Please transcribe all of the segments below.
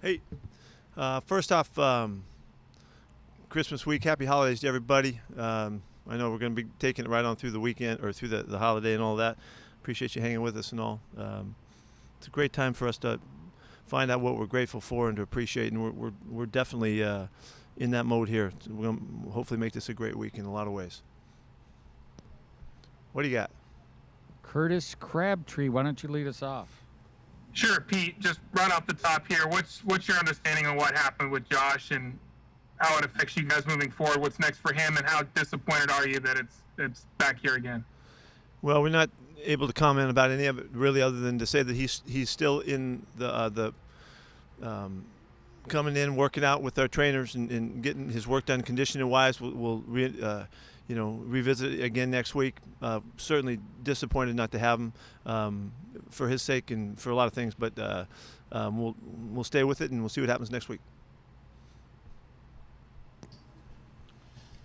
Hey, first off, Christmas week. Happy holidays to everybody. I know we're going to be taking it right on through the weekend or through the holiday and all that. Appreciate you hanging with us and all. It's a great time for us to find out what we're grateful for and to appreciate, and we're definitely in that mode here. We're going to hopefully make this a great week in a lot of ways. What do you got? Curtis Crabtree, why don't you lead us off? Sure, Pete. Just right off the top here, what's your understanding on what happened with Josh and how it affects you guys moving forward? What's next for him, and how disappointed are you that it's back here again? Well, we're not able to comment about any of it really, other than to say that he's still in the coming in, working out with our trainers and getting his work done conditioning wise. We'll revisit it again next week. Certainly disappointed not to have him for his sake and for a lot of things, but we'll stay with it and we'll see what happens next week.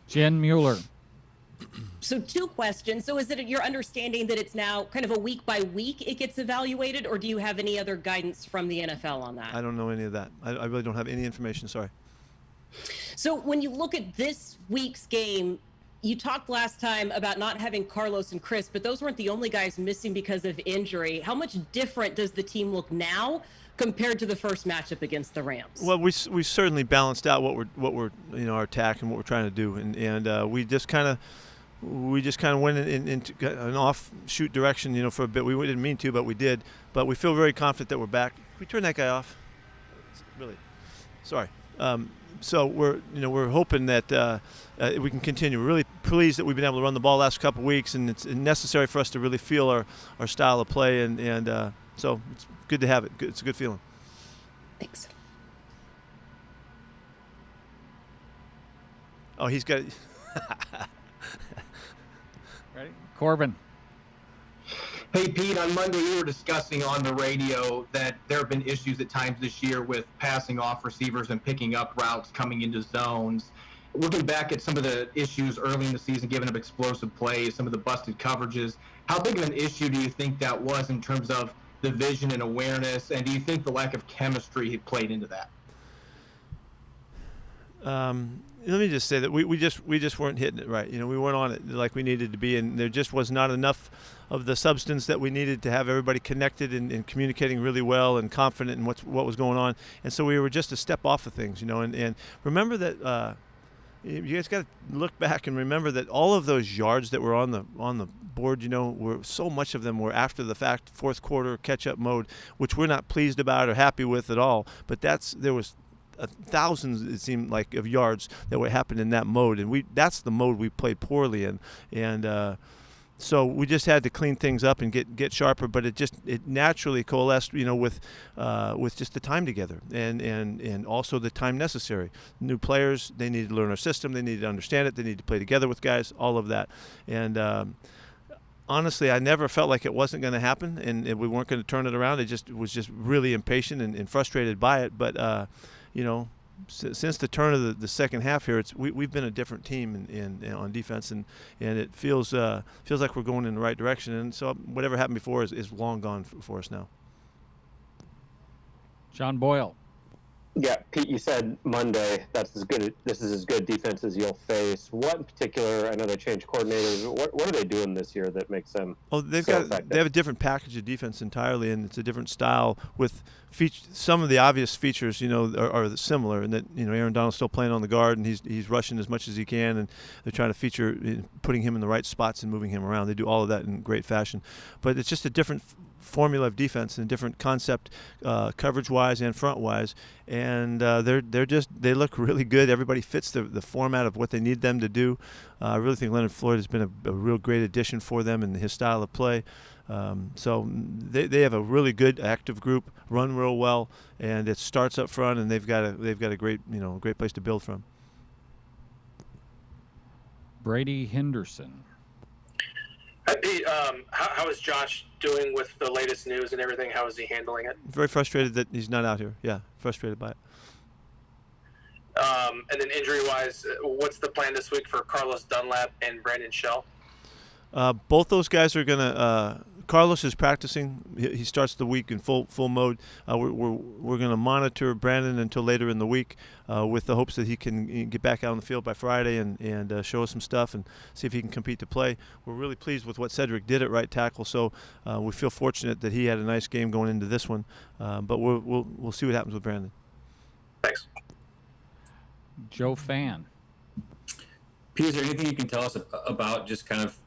Jen Mueller. So 2 questions. So is it your understanding that it's now kind of a week by week it gets evaluated, or do you have any other guidance from the NFL on that? I don't know any of that. I really don't have any information. Sorry. So when you look at this week's game, you talked last time about not having Carlos and Chris, but those weren't the only guys missing because of injury. How much different does the team look now compared to the first matchup against the Rams? Well, we certainly balanced out what we're our attack and what we're trying to do, and we just kind of went into an offshoot direction, for a bit. We didn't mean to, but we did. But we feel very confident that we're back. Can we turn that guy off? Really, sorry. So we're hoping that we can continue. We're really pleased that we've been able to run the ball the last couple of weeks, and it's necessary for us to really feel our style of play, and so it's good to have it. It's a good feeling. Thanks. Oh, he's got. Ready? Corbin. Hey, Pete, on Monday you were discussing on the radio that there have been issues at times this year with passing off receivers and picking up routes coming into zones. Looking back at some of the issues early in the season, giving up explosive plays, some of the busted coverages, how big of an issue do you think that was in terms of the vision and awareness, and do you think the lack of chemistry had played into that? Let me just say that we just weren't hitting it right. We weren't on it like we needed to be, and there just was not enough of the substance that we needed to have everybody connected and communicating really well and confident in what was going on. And so we were just a step off of things, and remember that you guys got to look back and remember that all of those yards that were on the board, were so much of them were after the fact, fourth quarter catch-up mode, which we're not pleased about or happy with at all. But there was thousands, it seemed like, of yards that would happen in that mode, and that's the mode we played poorly in, and so we just had to clean things up and get sharper. But it naturally coalesced, with just the time together and also the time necessary. New players, they needed to learn our system, they needed to understand it, they needed to play together with guys, all of that, and honestly, I never felt like it wasn't going to happen and we weren't going to turn it around. It was just really impatient and frustrated by it. But since the turn of the second half here, we've been a different team on defense, and it feels like we're going in the right direction. And so whatever happened before is long gone for us now. John Boyle. Yeah, Pete, you said Monday this is as good defense as you'll face. What in particular, I know they changed coordinators, what are they doing this year that makes them they have a different package of defense entirely, and it's a different style with some of the obvious features, are similar, and that, Aaron Donald's still playing on the guard, and he's rushing as much as he can, and they're trying to feature putting him in the right spots and moving him around. They do all of that in great fashion, but it's just a different formula of defense and a different concept, coverage-wise and front-wise, and they look really good. Everybody fits the format of what they need them to do. I really think Leonard Floyd has been a real great addition for them in his style of play. So they have a really good active group, run real well, and it starts up front, and they've got a great great place to build from. Brady Henderson. Hey, how is Josh doing with the latest news and everything? How is he handling it? Very frustrated that he's not out here. Yeah, frustrated by it. And then injury-wise, what's the plan this week for Carlos Dunlap and Brandon Shell? Both those guys are going to Carlos is practicing. He starts the week in full mode. We're going to monitor Brandon until later in the week, with the hopes that he can get back out on the field by Friday and show us some stuff and see if he can compete to play. We're really pleased with what Cedric did at right tackle, so we feel fortunate that he had a nice game going into this one. But we'll see what happens with Brandon. Thanks. Joe Fan. Pete, is there anything you can tell us about just kind of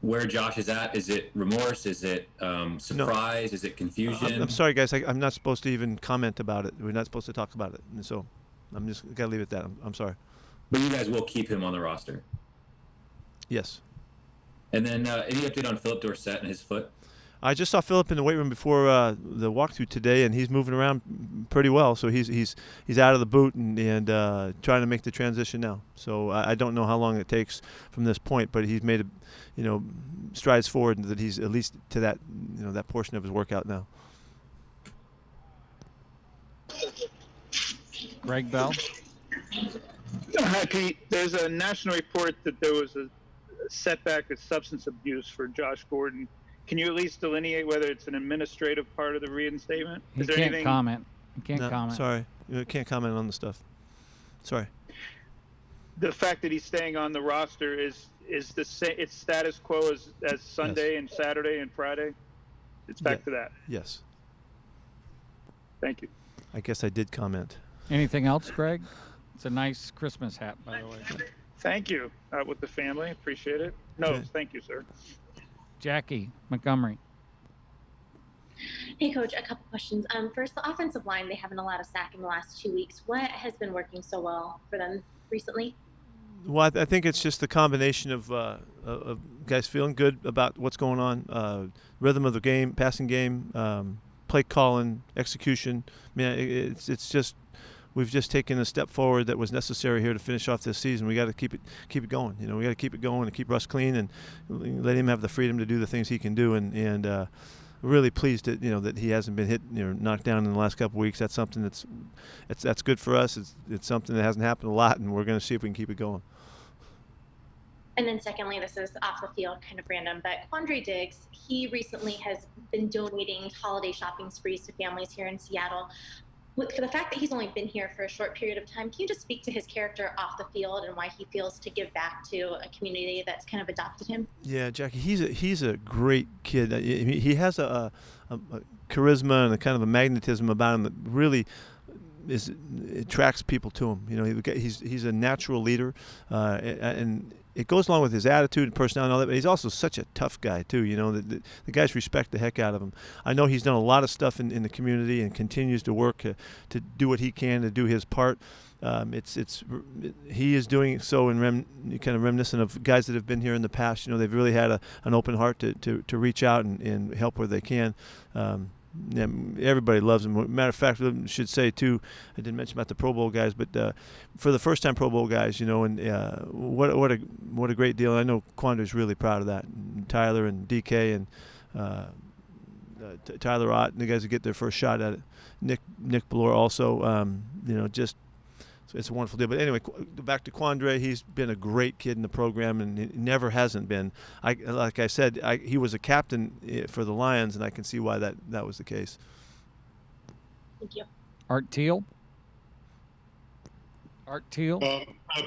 where Josh is at? Is it remorse? Is it surprise? No. Is it confusion? I'm sorry, guys. I'm not supposed to even comment about it. We're not supposed to talk about it. And so I'm just got to leave it at that. I'm sorry. But you guys will keep him on the roster? Yes. And then any update on Philip Dorsett and his foot? I just saw Philip in the weight room before the walkthrough today, and he's moving around pretty well. So he's out of the boot and trying to make the transition now. So I don't know how long it takes from this point, but he's made strides forward, and that he's at least to that that portion of his workout now. Greg Bell. Hi, Pete. There's a national report that there was a setback of substance abuse for Josh Gordon. Can you at least delineate whether it's an administrative part of the reinstatement? He can't comment. He can't No, comment. Sorry. Can't comment on the stuff. Sorry. The fact that he's staying on the roster is the same. It's status quo as Sunday and Saturday and Friday. It's back to that. Yes. Thank you. I guess I did comment. Anything else, Greg? It's a nice Christmas hat, by the way. Thank you. Out with the family. Appreciate it. No, Okay. thank you, sir. Jackie Montgomery. Hey, Coach, a couple questions. First, the offensive line, they haven't allowed a sack in the last 2 weeks. What has been working so well for them recently? Well, I think it's just the combination of guys feeling good about what's going on, rhythm of the game, passing game, play calling, execution. I mean, it's just we've just taken a step forward that was necessary here to finish off this season. We got to keep it going. We got to keep it going and keep Russ clean and let him have the freedom to do the things he can do. And really pleased that that he hasn't been hit knocked down in the last couple of weeks. That's something that's good for us. It's something that hasn't happened a lot, and we're going to see if we can keep it going. And then secondly, this is off the field, kind of random, but Quandre Diggs, he recently has been donating holiday shopping sprees to families here in Seattle. For the fact that he's only been here for a short period of time, can you just speak to his character off the field and why he feels to give back to a community that's kind of adopted him? Yeah, Jackie, he's a great kid. He has a charisma and a kind of a magnetism about him that really attracts people to him. He's a natural leader, and it goes along with his attitude and personality and all that, but he's also such a tough guy too. The guys respect the heck out of him. I know he's done a lot of stuff in the community and continues to work to do what he can to do his part. He is doing so in kind of reminiscent of guys that have been here in the past. They've really had an open heart to reach out and help where they can. Yeah, everybody loves him. Matter of fact, I should say too, I didn't mention about the Pro Bowl guys, but for the first-time Pro Bowl guys, and what a great deal. I know Quandre's really proud of that. And Tyler and DK and Tyler Ott, and the guys that get their first shot at it. Nick Ballore also, just. It's a wonderful deal. But anyway, back to Quandre. He's been a great kid in the program, and he never hasn't been. Like I said, he was a captain for the Lions, and I can see why that was the case. Thank you. Art Teal.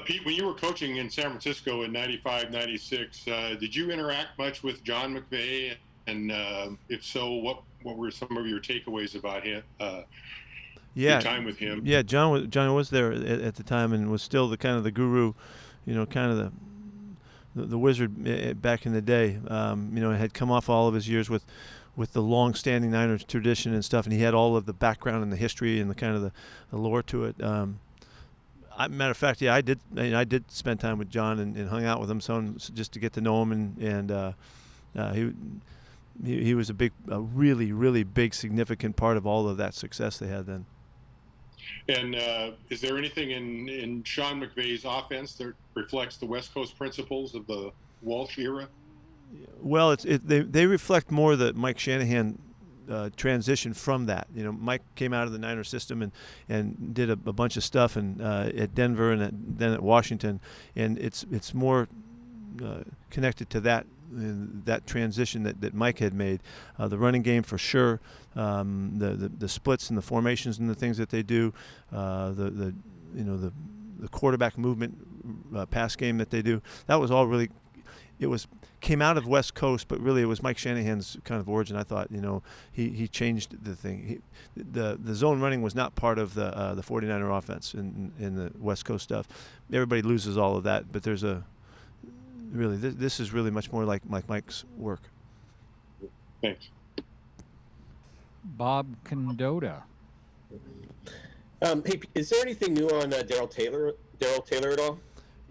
Pete, when you were coaching in San Francisco in 95, 96, did you interact much with John Mcveigh? And if so, what were some of your takeaways about him? Your time with him. Yeah, John was there at the time and was still the kind of the guru, kind of the wizard back in the day. Had come off all of his years with the long-standing Niners tradition and stuff, and he had all of the background and the history and the kind of the lore to it. Matter of fact, I did spend time with John and hung out with him some just to get to know him, and he was a really, really big, significant part of all of that success they had then. And is there anything in Sean McVay's offense that reflects the West Coast principles of the Walsh era? Well, they reflect more the Mike Shanahan transition from that. Mike came out of the Niner system and did a bunch of stuff at Denver and then at Washington, and it's more connected to that that transition that Mike had made. The running game for sure, the splits and the formations and the things that they do, the quarterback movement, pass game that they do. That was all really. It came out of West Coast, but really it was Mike Shanahan's kind of origin. I thought, he changed the thing. The zone running was not part of the 49er offense in the West Coast stuff. Everybody loses all of that, but there's this is really much more like Mike's work. Thanks. Bob Condotta. Hey, is there anything new on Darrell Taylor at all?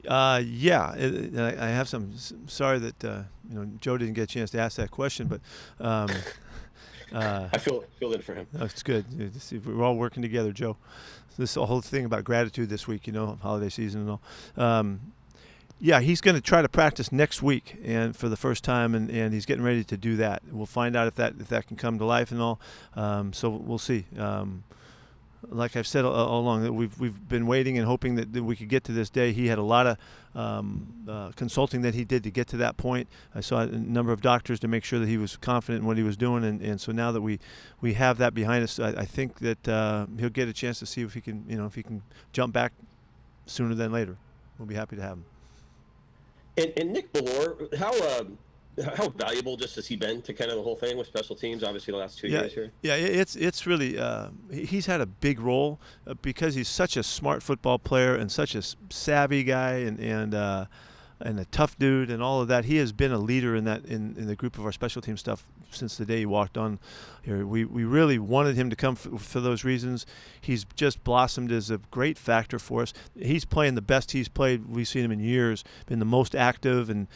Yeah, I have some. Sorry that Joe didn't get a chance to ask that question, but I feel it for him. No, it's good. We're all working together, Joe. This whole thing about gratitude this week, holiday season and all. Yeah, he's going to try to practice next week and for the first time, and he's getting ready to do that. We'll find out if that can come to life and all. So we'll see. Like I've said all along, that we've been waiting and hoping that we could get to this day. He had a lot of consulting that he did to get to that point. I saw a number of doctors to make sure that he was confident in what he was doing, and so now that we have that behind us, I think that he'll get a chance to see if he can jump back sooner than later. We'll be happy to have him. And Nick Bellore, how valuable just has he been to kind of the whole thing with special teams? Obviously, the last 2 years here. Yeah, it's really he's had a big role because he's such a smart football player and such a savvy guy and a tough dude and all of that. He has been a leader in the group of our special team stuff since the day he walked on here. We really wanted him to come for those reasons. He's just blossomed as a great factor for us. He's playing the best he's played. We've seen him in years, been the most active and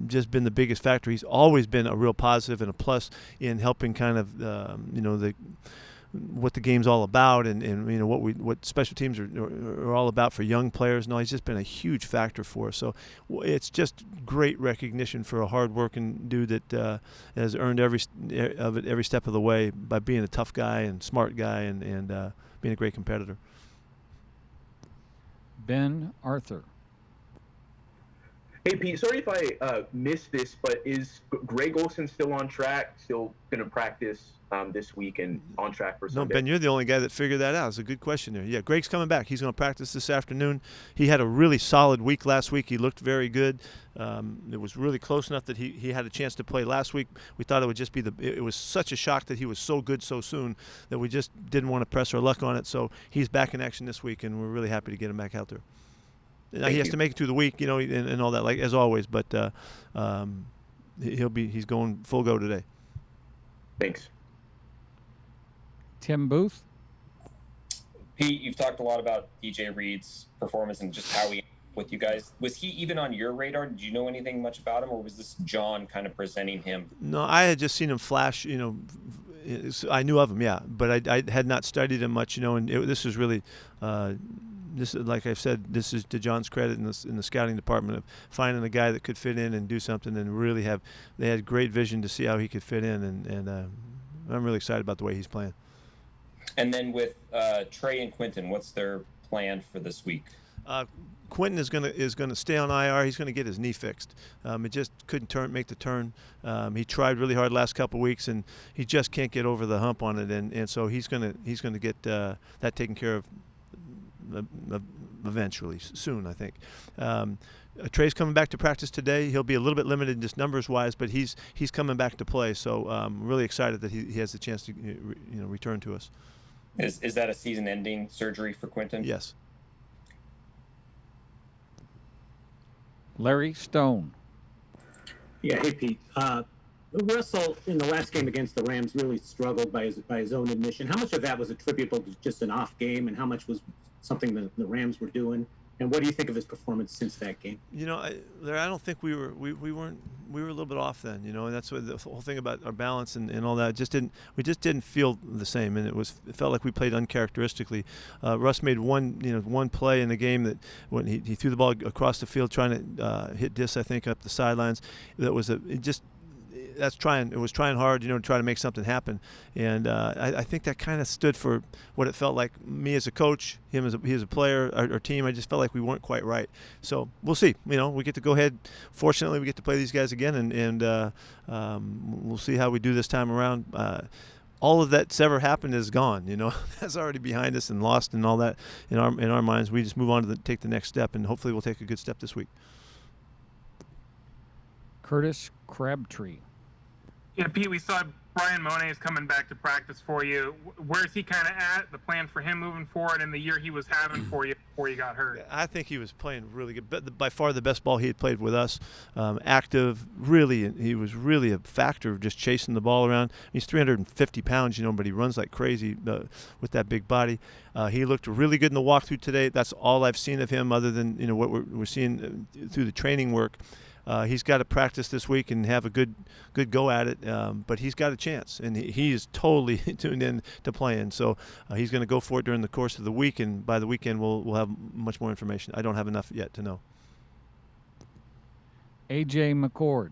just been the biggest factor. He's always been a real positive and a plus in helping kind of what the game's all about and what special teams are all about for young players. No, he's just been a huge factor for us. So it's just great recognition for a hard-working dude that has earned every step of the way by being a tough guy and smart guy and being a great competitor. Ben Arthur. Hey, Pete, sorry if I missed this, but is Greg Olsen still on track, still going to practice this week and on track for Sunday? No, Ben, you're the only guy that figured that out. It's a good question there. Yeah, Greg's coming back. He's going to practice this afternoon. He had a really solid week last week. He looked very good. It was really close enough that he had a chance to play last week. We thought it would just be it was such a shock that he was so good so soon that we just didn't want to press our luck on it. So he's back in action this week, and we're really happy to get him back out there. Now, he has to make it through the week, and all that, like as always. But he's going full go today. Thanks. Tim Booth. Pete, you've talked a lot about DJ Reed's performance and just how he with you guys. Was he even on your radar? Did you know anything much about him, or was this John kind of presenting him? No, I had just seen him flash. I knew of him, yeah, but I had not studied him much. And this was really. This, like I've said, this is to John's credit in the scouting department of finding a guy that could fit in and do something and really they had great vision to see how he could fit in, and I'm really excited about the way he's playing. And then with Trey and Quentin, what's their plan for this week? Quentin is gonna stay on IR. He's gonna get his knee fixed. It just couldn't make the turn. He tried really hard last couple of weeks, and he just can't get over the hump on it, and so he's gonna get that taken care of. Eventually, soon, I think. Trey's coming back to practice today. He'll be a little bit limited just numbers-wise, but he's coming back to play. So I'm really excited that he has the chance to return to us. Is that a season-ending surgery for Quentin? Yes. Larry Stone. Yeah, hey Pete. Russell in the last game against the Rams really struggled by his own admission. How much of that was attributable to just an off game, and how much was something that the Rams were doing? And what do you think of his performance since that game? I don't think we were a little bit off then. And that's what the whole thing about our balance and all that. We just didn't feel the same, and it felt like we played uncharacteristically. Russ made one play in the game that when he threw the ball across the field trying to hit Dis, I think, up the sidelines. That was it was trying hard, to try to make something happen. And I think that kind of stood for what it felt like. Me as a coach, him as a player, our team. I just felt like we weren't quite right. So we'll see. We get to go ahead. Fortunately, we get to play these guys again, and we'll see how we do this time around. All of that's ever happened is gone. That's already behind us and lost and all that in our minds. We just move on to take the next step, and hopefully we'll take a good step this week. Curtis Crabtree. Yeah, Pete, we saw Brian Monet is coming back to practice for you. Where's he kind of at? The plan for him moving forward in the year he was having for you before you got hurt? I think he was playing really good, but by far the best ball he had played with us. Active, really, he was really a factor of just chasing the ball around. He's 350 pounds, but he runs like crazy with that big body. He looked really good in the walkthrough today. That's all I've seen of him, other than what we're seeing through the training work. He's got to practice this week and have a good go at it, but he's got a chance, and he is totally tuned in to playing. So he's going to go for it during the course of the week, and by the weekend we'll have much more information. I don't have enough yet to know. A.J. McCord.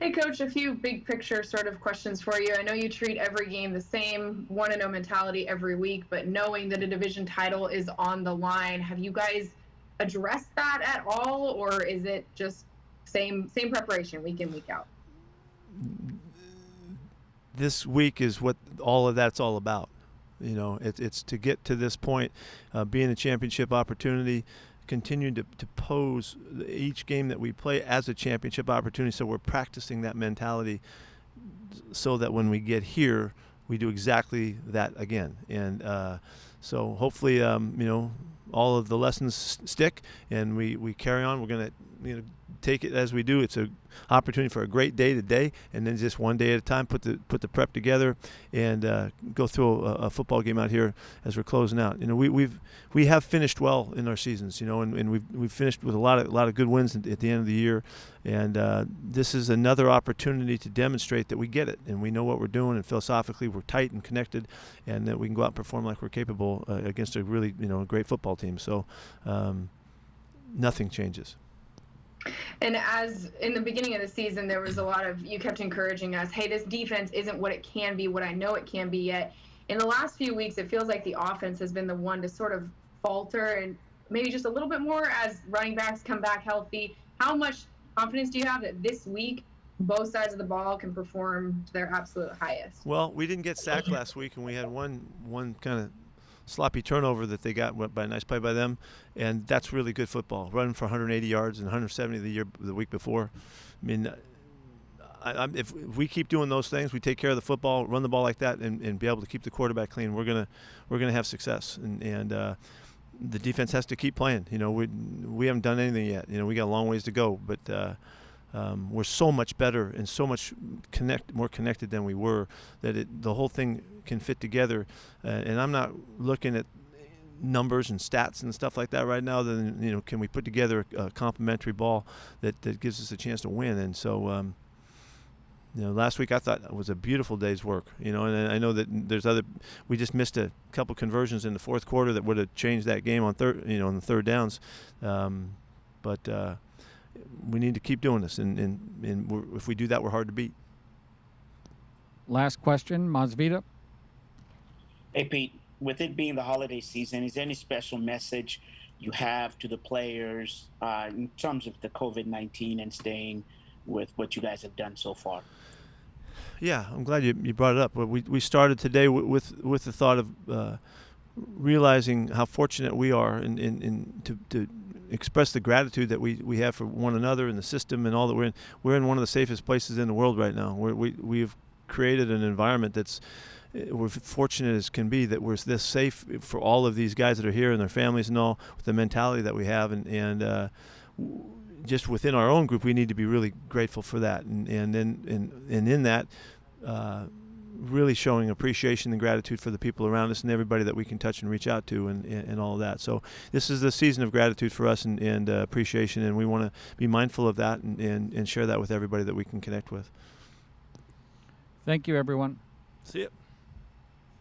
Hey, Coach, a few big picture sort of questions for you. I know you treat every game the same, 1-0 mentality every week, but knowing that a division title is on the line, have you guys address that at all, or is it just same preparation week in, week out? This week is what all of that's all about. It's to get to this point, being a championship opportunity, continuing to pose each game that we play as a championship opportunity. So we're practicing that mentality so that when we get here, we do exactly that again. And so hopefully, all of the lessons stick, and we carry on. We're going to take it as we do. It's an opportunity for a great day today, and then just one day at a time, put the prep together and go through a football game out here as we're closing out. We have finished well in our seasons, and we've finished with a lot of good wins at the end of the year, and this is another opportunity to demonstrate that we get it and we know what we're doing, and philosophically we're tight and connected, and that we can go out and perform like we're capable against a really great football team. So nothing changes. And as in the beginning of the season, there was a lot of, you kept encouraging us, hey, this defense isn't what it can be, what I know it can be yet. In the last few weeks, it feels like the offense has been the one to sort of falter, and maybe just a little bit more as running backs come back healthy. How much confidence do you have that this week both sides of the ball can perform to their absolute highest? Well, we didn't get sacked last week, and we had one kind of sloppy turnover that they got by a nice play by them, and that's really good football. Running for 180 yards and 170 the week before. I mean, if we keep doing those things, we take care of the football, run the ball like that, and be able to keep the quarterback clean, we're gonna have success. And the defense has to keep playing. We haven't done anything yet. We got a long ways to go, but we're so much better and so much more connected than we were, that the whole thing can fit together. And I'm not looking at numbers and stats and stuff like that right now. Then can we put together a complementary ball that gives us a chance to win? And so last week I thought it was a beautiful day's work. And I know that we just missed a couple conversions in the fourth quarter that would have changed that game on the third downs. But we need to keep doing this, and if we do that, we're hard to beat. Last question, Mcveigh. Hey, Pete, with it being the holiday season, is there any special message you have to the players in terms of the COVID-19 and staying with what you guys have done so far? Yeah, I'm glad you brought it up. We started today with the thought of realizing how fortunate we are to express the gratitude that we have for one another and the system and all that we're in. We're in one of the safest places in the world right now. We've created an environment we're fortunate as can be, that we're this safe for all of these guys that are here and their families and all, with the mentality that we have, and just within our own group, we need to be really grateful for that, and in that, really showing appreciation and gratitude for the people around us and everybody that we can touch and reach out to, and all of that. So this is the season of gratitude for us and appreciation, and we want to be mindful of that and share that with everybody that we can connect with. Thank you, everyone. See ya.